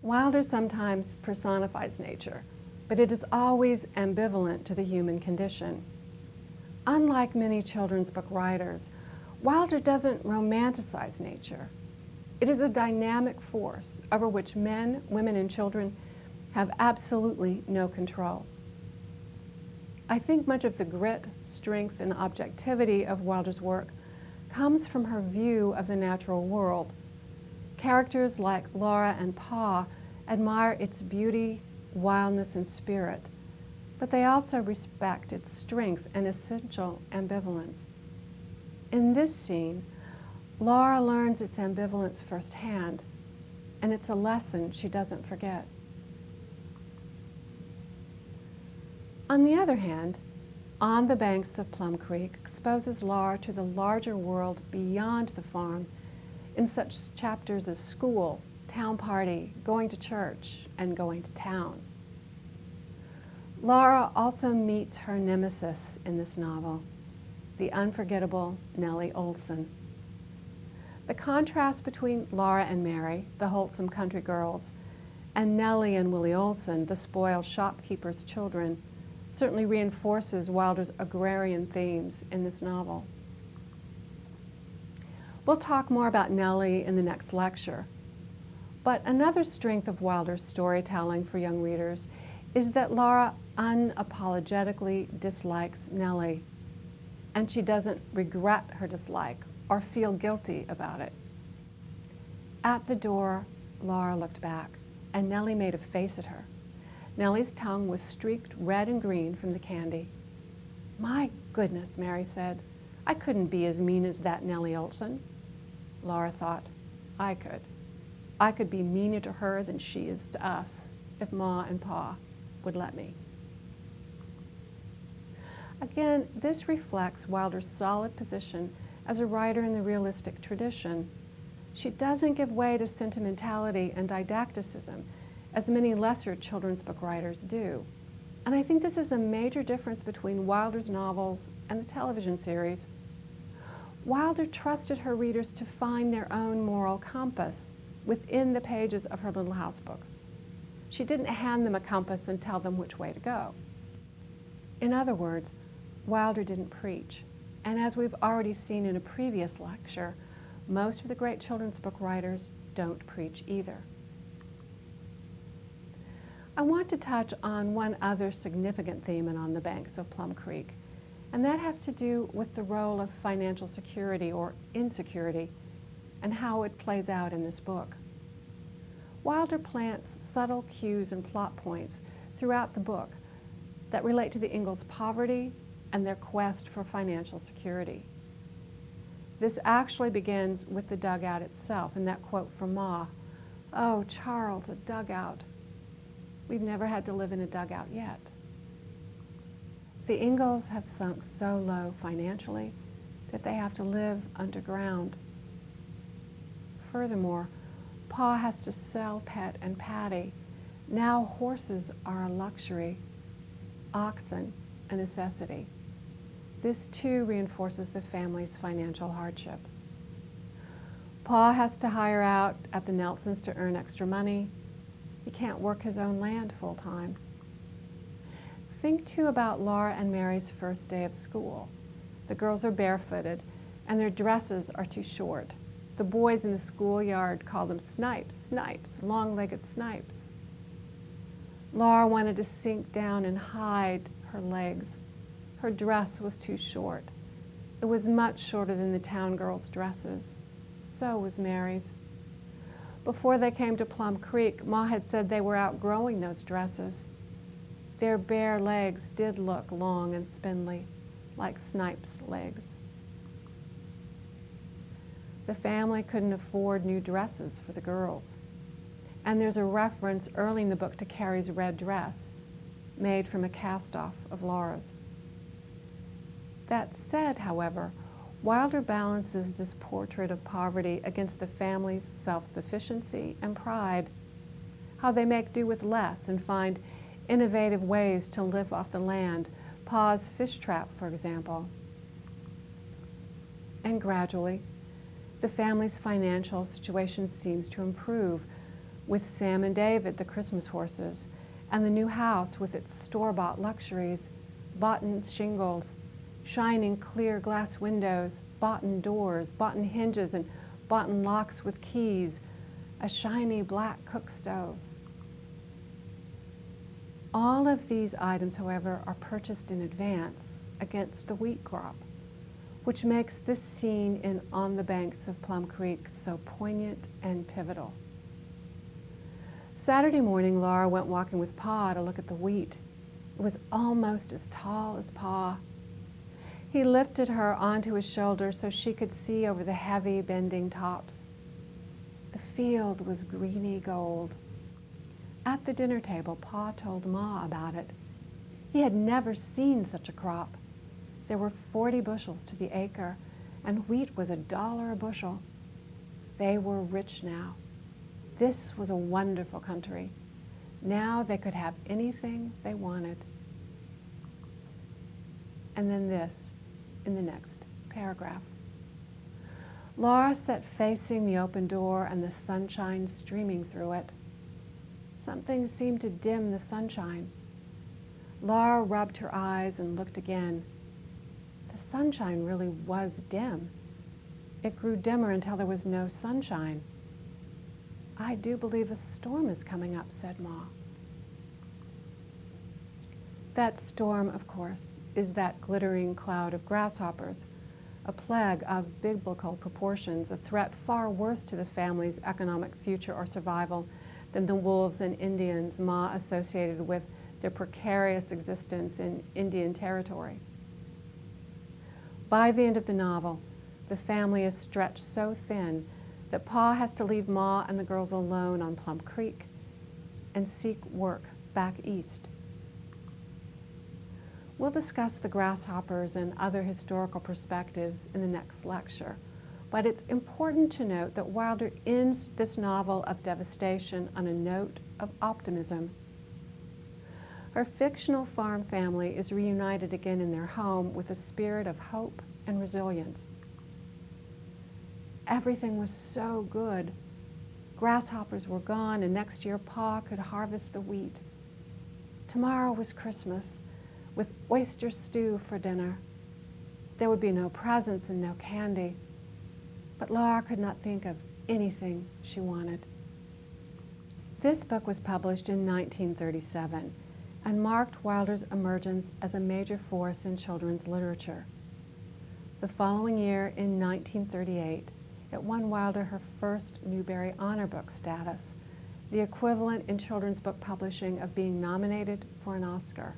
Wilder sometimes personifies nature, but it is always ambivalent to the human condition. Unlike many children's book writers, Wilder doesn't romanticize nature. It is a dynamic force over which men, women, and children have absolutely no control. I think much of the grit, strength, and objectivity of Wilder's work comes from her view of the natural world. Characters like Laura and Pa admire its beauty, wildness, and spirit, but they also respect its strength and essential ambivalence. In this scene, Laura learns its ambivalence firsthand, and it's a lesson she doesn't forget. On the other hand, On the Banks of Plum Creek exposes Laura to the larger world beyond the farm in such chapters as school, town party, going to church, and going to town. Laura also meets her nemesis in this novel, the unforgettable Nellie Oleson. The contrast between Laura and Mary, the wholesome country girls, and Nellie and Willie Oleson, the spoiled shopkeeper's children, certainly reinforces Wilder's agrarian themes in this novel. We'll talk more about Nellie in the next lecture, but another strength of Wilder's storytelling for young readers is that Laura unapologetically dislikes Nellie, and she doesn't regret her dislike or feel guilty about it. At the door, Laura looked back, and Nellie made a face at her. Nellie's tongue was streaked red and green from the candy. "My goodness," Mary said, "I couldn't be as mean as that Nellie Oleson." Laura thought, I could. I could be meaner to her than she is to us, if Ma and Pa would let me. Again, this reflects Wilder's solid position as a writer in the realistic tradition. She doesn't give way to sentimentality and didacticism, as many lesser children's book writers do. And I think this is a major difference between Wilder's novels and the television series. Wilder trusted her readers to find their own moral compass within the pages of her Little House books. She didn't hand them a compass and tell them which way to go. In other words, Wilder didn't preach. And as we've already seen in a previous lecture, most of the great children's book writers don't preach either. I want to touch on one other significant theme in On the Banks of Plum Creek, and that has to do with the role of financial security or insecurity and how it plays out in this book. Wilder plants subtle cues and plot points throughout the book that relate to the Ingalls' poverty and their quest for financial security. This actually begins with the dugout itself and that quote from Ma, "Oh, Charles, a dugout. We've never had to live in a dugout yet." The Ingalls have sunk so low financially that they have to live underground. Furthermore, Pa has to sell Pet and Patty. Now horses are a luxury, oxen a necessity. This too reinforces the family's financial hardships. Pa has to hire out at the Nelsons to earn extra money. He can't work his own land full time. Think too about Laura and Mary's first day of school. The girls are barefooted and their dresses are too short. The boys in the schoolyard call them snipes, snipes, long-legged snipes. Laura wanted to sink down and hide her legs. Her dress was too short. It was much shorter than the town girls' dresses. So was Mary's. Before they came to Plum Creek, Ma had said they were outgrowing those dresses. Their bare legs did look long and spindly, like Snipe's legs. The family couldn't afford new dresses for the girls. And there's a reference early in the book to Carrie's red dress, made from a cast-off of Laura's. That said, however, Wilder balances this portrait of poverty against the family's self-sufficiency and pride, how they make do with less and find innovative ways to live off the land, Pa's fish trap, for example. And gradually, the family's financial situation seems to improve, with Sam and David, the Christmas horses, and the new house with its store-bought luxuries, boughten shingles, shining clear glass windows, boughten doors, boughten hinges, and boughten locks with keys, a shiny black cook stove. All of these items, however, are purchased in advance against the wheat crop, which makes this scene in On the Banks of Plum Creek so poignant and pivotal. Saturday morning, Laura went walking with Pa to look at the wheat. It was almost as tall as Pa. He lifted her onto his shoulder so she could see over the heavy, bending tops. The field was greeny gold. At the dinner table, Pa told Ma about it. He had never seen such a crop. There were 40 bushels to the acre, and wheat was $1 a bushel. They were rich now. This was a wonderful country. Now they could have anything they wanted. And then this, in the next paragraph. Laura sat facing the open door and the sunshine streaming through it. Something seemed to dim the sunshine. Laura rubbed her eyes and looked again. The sunshine really was dim. It grew dimmer until there was no sunshine. I do believe a storm is coming up, said Ma. That storm, of course, is that glittering cloud of grasshoppers, a plague of biblical proportions, a threat far worse to the family's economic future or survival than the wolves and Indians Ma associated with their precarious existence in Indian territory. By the end of the novel, the family is stretched so thin that Pa has to leave Ma and the girls alone on Plum Creek and seek work back east. We'll discuss the grasshoppers and other historical perspectives in the next lecture, but it's important to note that Wilder ends this novel of devastation on a note of optimism. Her fictional farm family is reunited again in their home with a spirit of hope and resilience. Everything was so good. Grasshoppers were gone, and next year Pa could harvest the wheat. Tomorrow was Christmas, with oyster stew for dinner. There would be no presents and no candy, but Laura could not think of anything she wanted. This book was published in 1937 and marked Wilder's emergence as a major force in children's literature. The following year, in 1938, it won Wilder her first Newbery Honor Book status, the equivalent in children's book publishing of being nominated for an Oscar.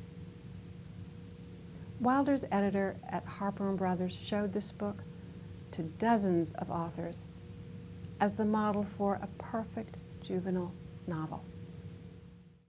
Wilder's editor at Harper & Brothers showed this book to dozens of authors as the model for a perfect juvenile novel.